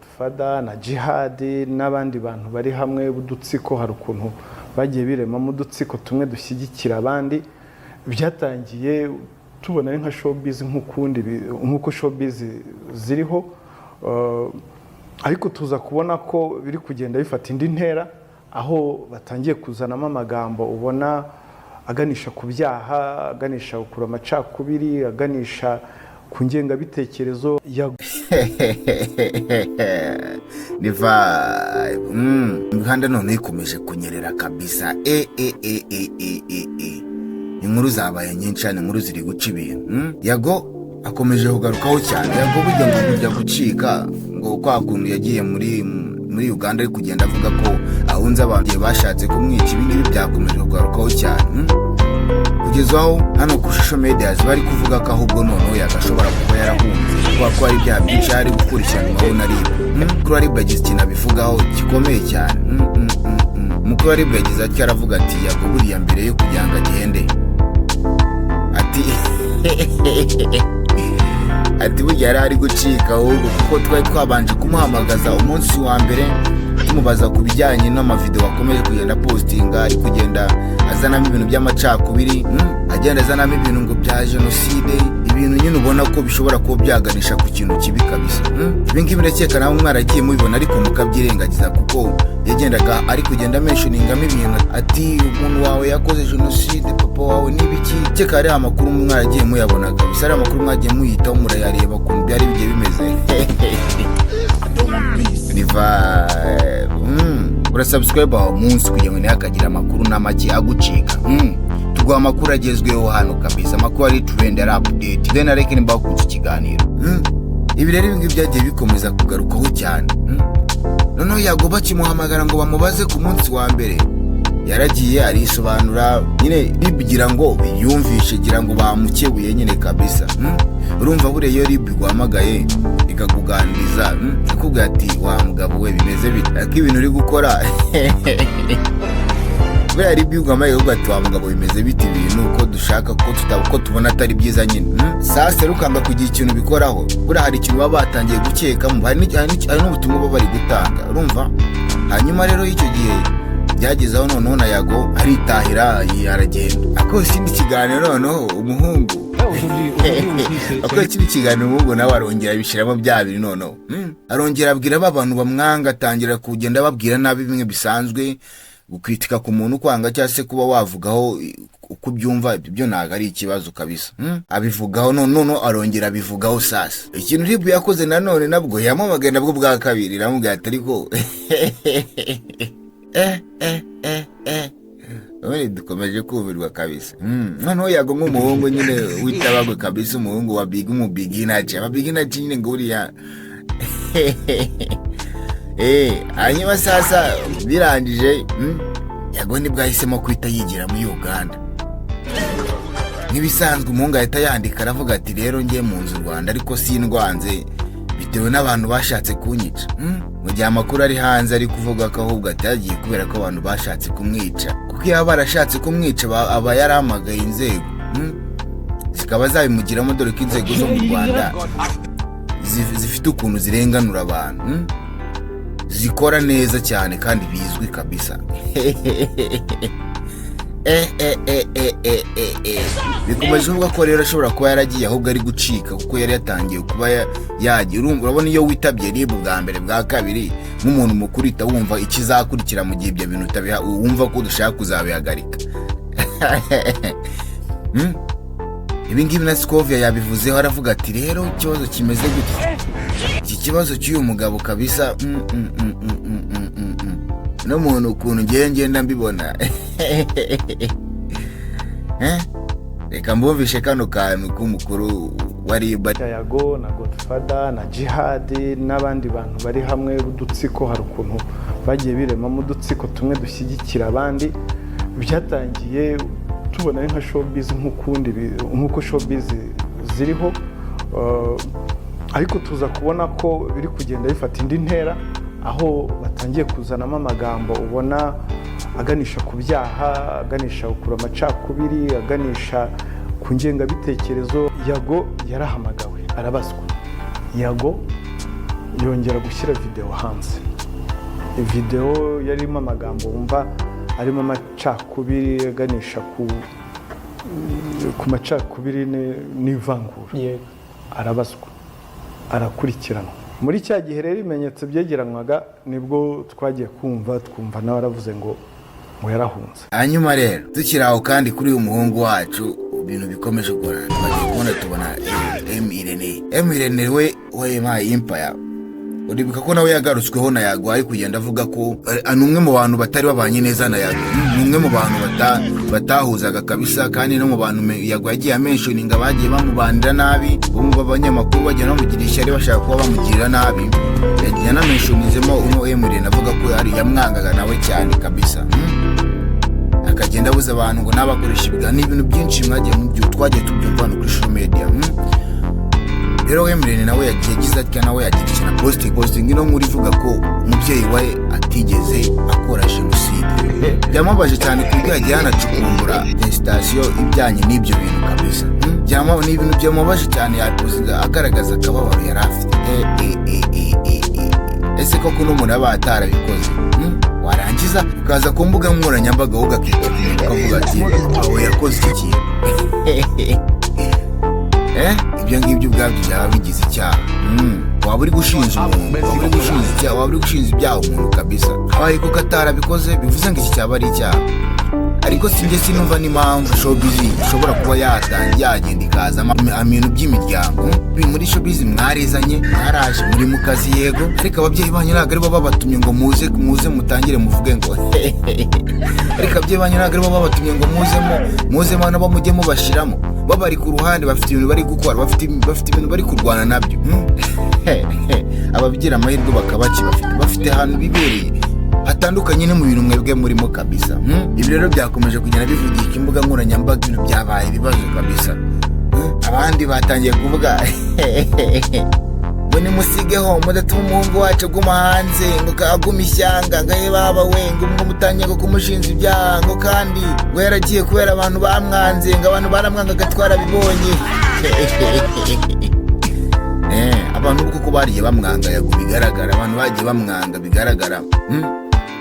Godfather na Jihad n'abandi bantu bari hamwe b'udutsiko, hari ukuntu bagiye biremamo udutsiko tumwe dushyigikira abandi. Byatangiye tubona ari nka showbiz nk'uko showbiz ziriho, ariko tuza kubona ko biri kugenda bifata indi ntera, aho batangiye kuzanamo amagambo ubona aganisha ku byaha, aganisha kuri amacakubiri, aganisha ku ngengabitekerezo ni vibe. Imihanda none ikomeje kunyerera kabisa. Inkuru zabaye nyinshi cyane, inkuru ziri guca ibintu. Yago akomeje kugarukaho cyane. Yago burya ngo kujya gucika ngo kwa kuntu yagiye muri Uganda ari kugenda avuga ko ahunze abantu bashatse kumwica. Ibi ngibi byakomeje kugarukaho cyane, kugeza aho hano ku social media bari kuvuga ko ahubwo noneho yagashobora kuba yarahunze kuko ko ari bya byinshi ari gukurikiranwaho na RIB. Mukuru wa RIB yagize ikintu abivugaho gikomeye cyane. Mukuru wa RIB yagize ati, aravuga ati Yago buriya mbere yo kugira ngo agende ati burya yari ari gucika ahubwo kuko twari twabanje kumuhamagaza umunsi wa mbere tumubaza ku bijyanye n'amavideo akomeje kugenda postinga, ari kugenda azanamo ibintu by'amacakubiri, agenda azanamo ibintu ngo bya genocide, ibintu nyine ubona ko bishobora kuba byaganisha ku kintu kibi kabisa. Ibi ngibi ndakeka nawe mwaragiye mubibona ariko mukabyirengagiza, kuko yagendaga ari kugenda mentioningamo ibintu ati umuntu wawe yakoze genocide, papa wawe n'ibiki. Cyeka ari amakuru mwaragiye muyabona kabisa, ari amakuru mwagiye muyitaho murayareba ukuntu byari bigiye bimeze. Urasubscribe aho munsi kugira ngo ntihakagira amakuru n'amaki agucika. Tuguha amakuru agezweho hano kabisa, amakuru ari trend ari update, then areke nimba ku kiganiro. Ibi rero ibingi byagiye bikomeza kugarukaho cyane. Noneho Yago bakimuhamagara ngo bamubaze ku munsi wa mbere, yaragiye arisobanura nyine bigira ngo biyumvishe, gira ngo bamukebuye nyine kabisa. Urumva bure iyo RIB guhamagaye ikakuganiriza, akubwira ati wa mugabo we bimeze bite, ariko ibintu uri gukora bure RIB guhamagaye ubwo ati wa mugabo bimeze bite, ibintu uko dushaka ko tubona atari byiza nyine. Sasa rukanga kugira ikintu bikoraho, bure hari ikintu baba batangiye gukeka mu hari n'ubutumwa baba bari gutanga, urumva. Hanyuma rero icyo gihe byagezeho noneho na Yago aritahira aragenda. Ako sindi kiganiro noneho umuhungu akora kiri kiganiro umuhungu nawe arongera bishiramo bya biri noneho. Arongera abwira abantu bamwanga, atangira kugenda babwira nabi bimwe bisanzwe, gukritika ku muntu kwanga cyangwa se kuba wavugaho uko byumva, ibyo ntago ari ikibazo kabisa. Abivugaho none arongera abivugaho sasa. Ikintu RIB yakoze nanone nabwo yamamagaye nabwo bwa kabiri, ramubwira ati ariko Wani dukomeje kumirwa kabisa. Noneho Yago nk'umuhungu nyine witabagwe kabisa, umuhungu wa big beginner, ababeginner nyine nguriya. Hanyuma sasa birangije, Yago nibwo ahisemo kwita yigira muri Uganda. Nibisanzwe umuhungu ahita yandika aravuga ati rero ngiye mu nzu Rwanda ariko sindwanze bitewe n'abantu bashatse kunyica. Mu gihe amakuru ari hanze ari kuvuga ko ahubwo atagiye kubera ko abantu bashatse kumwica, kuko iyo barashatse kumwica aba yaramagaye inzego zikaba zabimugiramo, dore ko inzego zo mu Rwanda zifite ukuntu zirenganura abantu, zikora neza cyane kandi bizwi kabisa. Bikomeje uvuga ko rero ashobora kuba yaragiye ahubwo ari gucika, kuko yari yatangiye kuba yagiye. Urabona iyo witabye RIB bwa mbere bwa kabiri nk'umuntu mukuru uhita wumva ikizakurikira mu gihe ibyo bintu wumva ko dushaka kuzabihagarika. Ibi ngibi na Scovia yabivuzeho, aravuga ati rero ikibazo kimeze gutya, iki kibazo cy'uyu mugabo kabisa, n'umuntu ukuntu ngenda mbibona. Reka mbumvishe kano kantu k'umukuru wa RIB. Yago na Godfather na Jihad n'abandi bantu bari hamwe b'udutsiko, hari ukuntu bagiye biremamo udutsiko tumwe dushyigikira abandi. Byatangiye tubona ari nka showbiz nk'uko showbiz ziriho, ariko tuza kubona ko biri kugenda bifata indi ntera, aho batangiye kuzanamo amagambo ubona aganisha ku byaha, aganisha kuri amacakubiri, aganisha ku ngengabitekerezo. Yago yarahamagawe arabazwa. Yago yongera gushyira video hanze. Video yarimo amagambo wumva arimo amacakubiri aganisha ku macakubiri n'ivangura. Arabazwa, arakurikiranwa. Muri cya gihe rero ibimenyetso byegeranwaga nibwo twagiye twumva nawe aravuze ngo yarahunze. Hanyuma rero tukiraho kandi kuri uyu muhungu wacu ibintu bikomeje kugorana, tubona tubona Irene we wayimpaye Empire. Uribuka ko nawe yagarutsweho na Yago ari kugenda avuga ko umwe mu bantu batari babanye neza na Yago, umwe mu bantu batahuzaga kabisa, kandi no mu bantu Yago yagiye amentioninga bagiye bamubanira nabi, bumva abanyamakuru bagiye bamugirisha ari bashaka kuba bamugirira nabi. Yagiye anamentionizemo Irene avuga ko yari yamwangaga nawe cyane kabisa. Akagenda abuza abantu ngo nabakoresha ibiganiro n'ibintu byinshi mwagiye mu byo twagiye tubyumva no kuri social media. Rero Irene nawe yagize ati nawe yagiye na posting ino nkuru ivuga ko umubyeyi we atigeze akora jenoside. Byamubaje cyane kuko yagiye anacukumbura station ibyanye n'ibyo bintu kabisa. Ni ibintu byamubaje cyane, yapozinga agaragaza akababaro yari afite. Ese koko n'umuntu aba atarabikoze warangiza ukaza ku mbuga nkoranyambaga ugakita ukavuga ati aho yakoze iki? Ibyo ngibyo ubwabyo byaba bigize icyaha. Waba uri gushinja umuntu, waba uri gushinja ibyaha umuntu kabisa. Abaye ko atarabikoze bivuze ngo iki cyaba ari icyaha. Ariko sinjye sinumva n'impamvu showbiz ishobora kuba yagenda ikazamo ibintu by'imiryango. Muri showbiz mwarezanye, mwaraje muri mu kazi yego, ariko ababyeyi banyu ntabwo aribo babatumye ngo muze mutangire muvuge ngo ariko ababyeyi banyu ntabwo aribo babatumye ngo muze mana bamujye mubashiramo. Babari ku ruhande bafite ibintu bari gukora, bafite ibintu bari kurwana nabyo. Ababigira amahirwe bakabaki bafite ahantu bibereye hatandukanye no mu bintu mwebwe murimo kabisa. Ibi rero byakomeje kugenda bivugika imbuga nkoranyambaga, ibintu byabaye ibibazo kabisa. Abandi batangiye kuvuga ngo nimusigeho mudatuma umuhungu wacu aguma hanze, ngo kaguma ishyanga ngahe baba we, ngo mutangiye ngo kumushinja ibyaha, ngo kandi ngo yaragiye kubera abantu bamwanze, ngo abantu baramwangaga twarabibonye. Abantu kuko bariye bamwanga Yago bigaragara, abantu bagiye bamwanga bigaragara,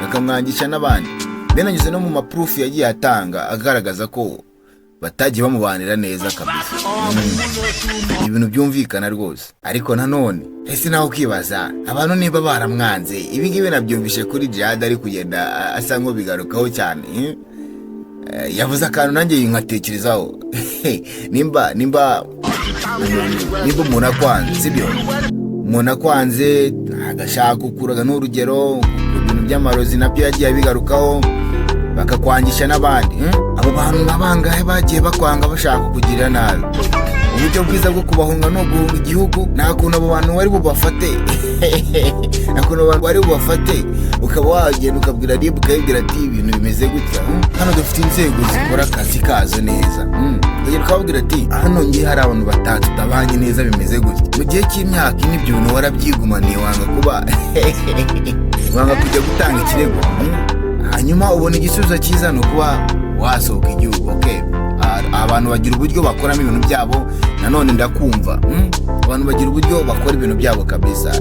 bakamwangisha n'abandi. Benanyuze no mu maproof yagiye atanga agaragaza ko batagiye bamubanira neza kabisa. Ibintu byumvikana rwose. Ariko nanone ese naho ukibaza abantu niba baramwanze, ibi ngibi nabyumvishe kuri Jihad ari kugenda asa nko bigarukaho cyane. Yavuze akantu nanjye nkatekerezaho. nimba umuntu akwanze, sibyo? Umuntu akwanze agashaka kukuraga n'urugero ibintu by'amarozi nabyo yagiye abigarukaho, bakakwangisha n'abandi. Abo bantu nabangahe bagiye bakwanga bashaka kugirira nabi. Uburyo bwiza bwo kubahunga no guhunga igihugu, nta kuntu abo bantu wari bubafate, ukaba wagenda ukabwira RIB ukabwira ati ibintu bimeze gutya. Hano dufite inzego zikora akazi kazo neza. Ugenda ukabwira ati hano ngiye hari abantu batatu tabanye neza bimeze gutya. Mu gihe cy'imyaka ine ibyo bintu warabyigumaniye, wanga kujya gutanga ikirego. Hanyuma ubona igisubizo cyiza no kuba wasohoka igihugu. Abantu bagira uburyo bakoramo ibintu byabo, nanone ndakumva abantu bagira uburyo bakora ibintu byabo kabisa.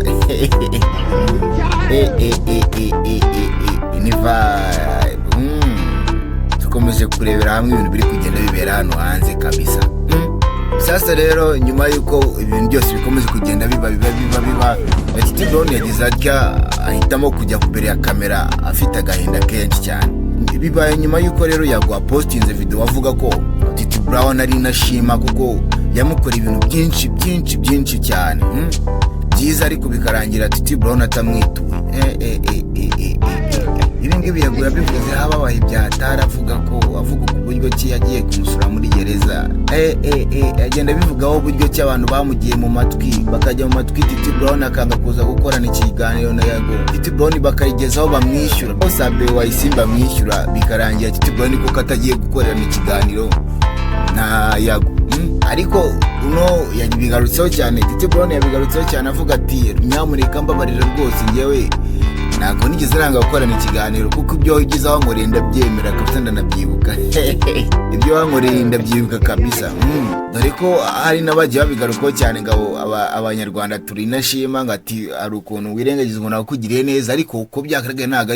Ni vibe. Tukomeje kurebera hamwe ibintu biri kugenda bibera hano hanze kabisa. Sasa rero nyuma yuko ibintu byose bikomeje kugenda biba Titi Brown yagize atya ahitamo kujya kubere ya kamera afite agahinda kenshi cyane. Bibaye nyuma yuko rero Yago postinze video avuga ko Titi Brown ari nashima kuko yamukora ibintu byinshi cyane byiza, ariko bikarangira Titi Brown atamwituye. Ibi ngibi Yago yabivuze hababaye ibyahatara, avuga ku buryo ki yagiye kumusura muri gereza. Agenda bivugaho uburyo ki abantu bamugiye mu matwi, bakajya mu matwi Titi Brown akanga kuza gukorana ikiganiro na Yago. Titi Brown bakayigezaho bamwishyura, Sabe Wayisimba bamwishyura, bikarangira Titi Brown ko atagiye gukorana ikiganiro na Yago. Ariko yabigarutseho cyane, Titi Brown yabigarutseho cyane avuga ati nyamuneka mbabarira rwose, ngewe ntabwo nigeze nanga gukorana ikiganiro kuko ibyo wagize wankoreye ndabyemera kabisa ndanabyibuka ibyo wankoreye ndabyibuka kabisa dore ko hari n'abagiye babigarukaho cyane ngabo abanyarwanda turi inashima ngo ati hari ukuntu wirengagiza umuntu akugiriye neza ariko uko byagaragaye ntabwo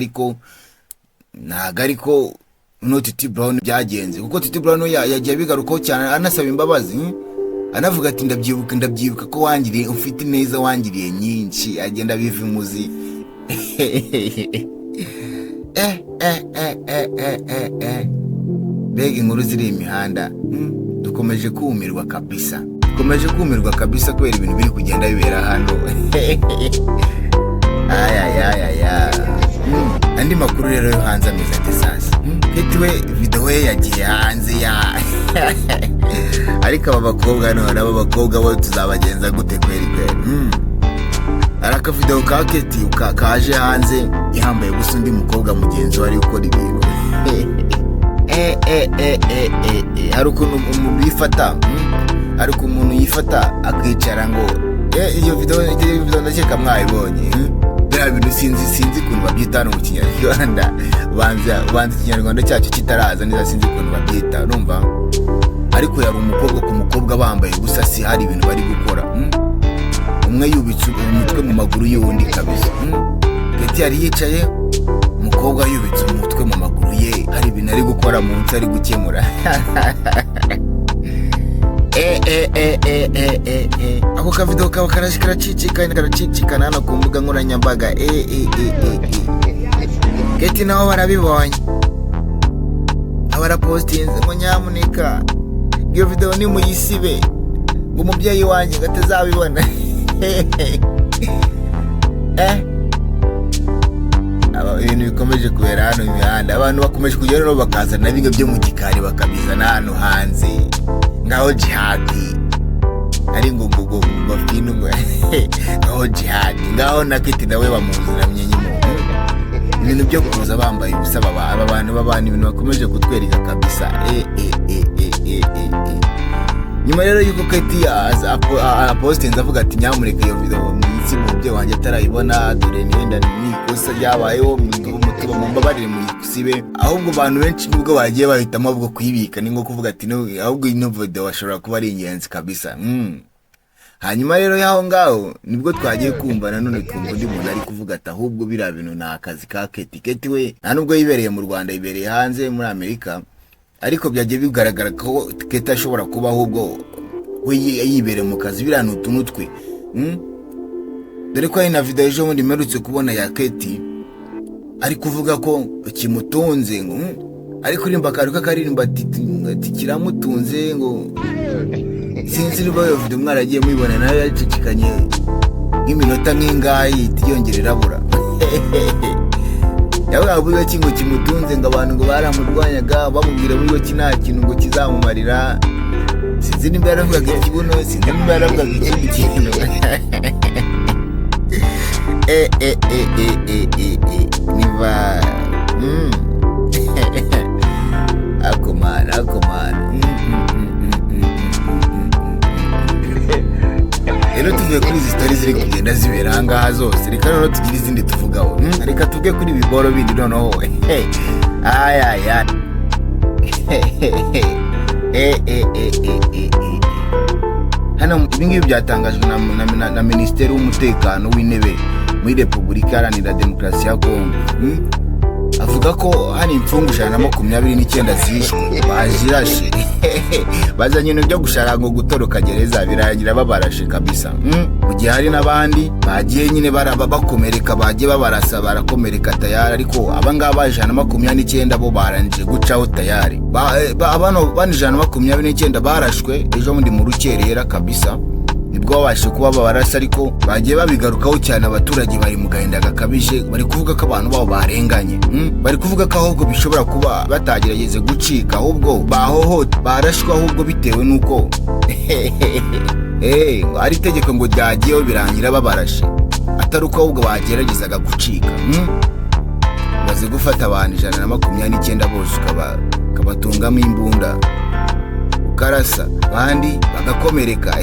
ariko no Titi Brown byagenze kuko Titi Brown yagiye bigarukaho cyane anasaba imbabazi anavuga ati ndabyibuka ko wangiriye ufite neza wangiriye nyinshi agenda biva imuzi mbega inkuru ziri imihanda dukomeje kumirwa kabisa kubera ibintu biri kugenda bibera hano andi makuru rero yo hanze ameze ati sasa ketiwe video ye yagiye hanze ariko aba bakobwa bo tuzabagenza gute kweri araka video ka Keti kaje hanze yambaye gusa undi mukobwa mugenzi wari ukora ibintu hari ukuntu umuntu yifata akicara ngo iyo video ndakeka mwayibonye biriya bintu sinzi ukuntu babyita mu Kinyarwanda banza Ikinyarwanda cyacu kitaraza neza sinzi ukuntu babyita urumva ariko yari umukobwa ku mukobwa bambaye gusa si hari ibintu bari gukora umwe yubitse umutwe mu maguru y'undi kabisa Keti yari yicaye umukobwa yubitse umutwe mu maguru ye hari ibintu ari gukora munsi ari gukemura ako kavido kaba karacicikana hano ku mbuga nkoranyambaga Keti nabo barabibonye abarapostinze ngo nyamuneka iyo video ni muyisibe ngo umubyeyi wanjye gatazabibona ibintu bikomeje kubera hano imihanda abantu bakomeje kujya rero bakazana bimwe byo mu gikari bakabizana hano hanze ngaho jihadi ari ngo bafino ngaho jihadi ngaho na Keti nawe bamuzira myenyimo ibintu byo kuza bambaye ubusaba aba bantu ibintu bakomeje kutwereka kabisa nyuma rero yuko Keti apostinze avuga ati nyamureka iyo video munsi mu byo wanjye atarayibona dore nenda nikosa ryabayeho mutuba mu mbabarire mu kusibe ahubwo abantu benshi nubwo bagiye bahitamo bwo kuyibika ni nko kuvuga ati no ahubwo ino video washobora kuba ari ingenzi kabisa hanyuma rero yaho ngaho nibwo twagiye kumva nanone twumva undi muntu ari kuvuga ati ahubwo biriya bintu na akazi ka Keti we nta nubwo yibereye mu Rwanda yibereye hanze muri Amerika ariko byagiye bigaragara ko Keti ashobora kuba ahubwo we yibereye mu kazi biriya n'utuntu twe dore ko ari na video ejo bundi mperutse kubona ya Keti ari kuvuga ko kimutunze ngo ari kurimba akaruka karirimba ati kiramutunze ngo sinzi niba iyo video mwaragiye muyibona nayo yacicikanye nk'iminota nk'ingayi yongerera bura yavuga ngo kingo kimutunze ngo abantu ngo baramurwanyaga bamubwira buriyo nta kintu ngo kizamumarira sinzi niba yaravugaga ikibuno sinzi niba yaravugaga ikindi kintu niba akomana rero tuvuye kuri izi stories ziri kugenda zibera ahangaha zose reka rero tugire izindi tuvugaho reka tuvuge kuri biboro bindi noneho hano ibingibi byatangajwe na Minisiteri w'umutekano w'intebe muri Repubulika Iharanira Demokarasi ya Kongo avuga ko hari imfungu 129 zishwe bazirashe bazanye ibintu byo gushaka ngo gutoroka gereza birangira babarashe kabisa mu gihe hari n'abandi bagiye nyine bakomereka bagiye babarasa barakomereka tayari ariko abangaba 129 bo barangije gucaho tayari abano 129 barashwe ejo bundi mu rukerera kabisa nibwo babashe kuba babarasa ariko bagiye babigarukaho cyane abaturage bari mu gahinda gakabije bari kuvuga ko abantu babo barenganye bari kuvuga ko ahubwo bishobora kuba batagerageze gucika ahubwo bahohote barashwa ahubwo bitewe nuko ari itegeko ngo ryagiyeho birangira babarashe atari uko ahubwo bageragezaga gucika baze gufata abantu 129 bose ukabatungamo imbunda ukarasa abandi bagakomereka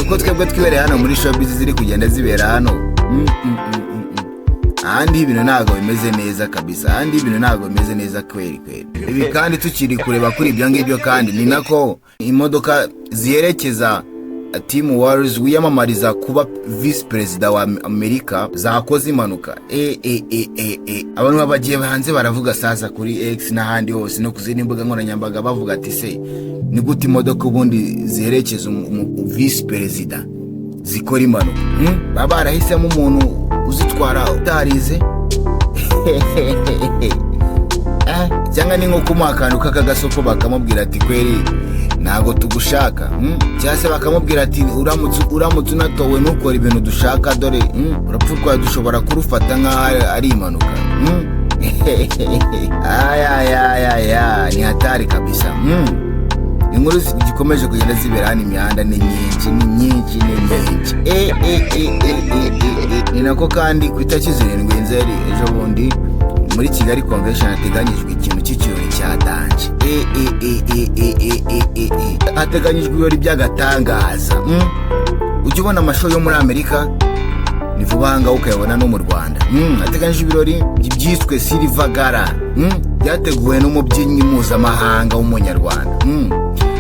uko twebwe twibereye hano muri showbiz ziri kugenda zibera hano ahandi ibintu ntabwo bimeze neza kabisa, ahandi ibintu ntabwo bimeze neza kweri. Ibi kandi tukiri kureba kuri ibyo ngibyo, kandi ni nako imodoka ziherekeza Tim Walz wiyamamariza kuba vice perezida wa Amerika zakoze impanuka. Abantu bagiye hanze baravuga sasa kuri X n'ahandi hose no kuzindi mbuga nkoranyambaga bavuga ati se ni gute imodoka ubundi ziherekeza vice perezida zikora impanuka? Baba barahisemo umuntu uzitwara utarize cyangwa ni nko kumuha akantu k'akagasoko bakamubwira ati kweri ntago tugushaka, cyangwa se bakamubwira ati uramutse unatowe ntukora ibintu dushaka, dore urupfu rwawe dushobora kurufata nk'aho ari impanuka. Ni hatari kabisa. Inkuru zikomeje kugenda zibera hano, imihanda ni nyinshi. Ni nako kandi ku itariki 7 Nzeri ejo bundi muri Kigali Convention hateganyijwe ikintu cy'ikirori cya danje. Hateganyijwe ibirori by'agatangaza. Ujya ubona amashow yo muri Amerika ni vuba hanga ukayabona no mu Rwanda. Hateganyijwe ibirori byiswe Silver Gala, byateguwe n'umubyinnyi mpuzamahanga w'umunyarwanda.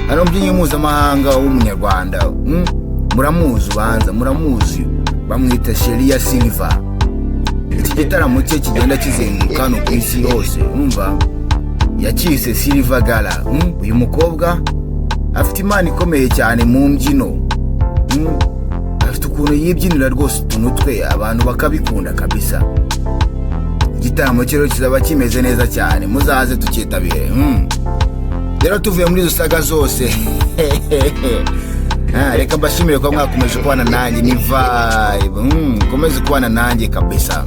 Hano umubyinnyi mpuzamahanga w'umunyarwanda muramuzi, ubanza muramuzi, bamwita Sheria Silver. Iki gitaramo cye kigenda kizenguruka no ku isi hose, numva yakise Silver Gala. Uyu mukobwa afite imana ikomeye cyane mu mbyino, afite ukuntu yibyinira rwose utuntu twe abantu bakabikunda kabisa. Igitaramo cye rero kizaba kimeze neza cyane, muzaze tukitabire. Rero tuvuye muri izo saga zose reka mbashimire ko mwakomeje kubana nanjye, ni vibe. Komeze kubana nanjye kabisa,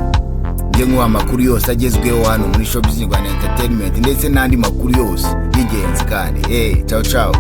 njye nk'uwa makuru yose agezweho hano muri Showbiz Rwanda Entertainment ndetse n'andi makuru yose y'ingenzi kandi. Ciao ciao.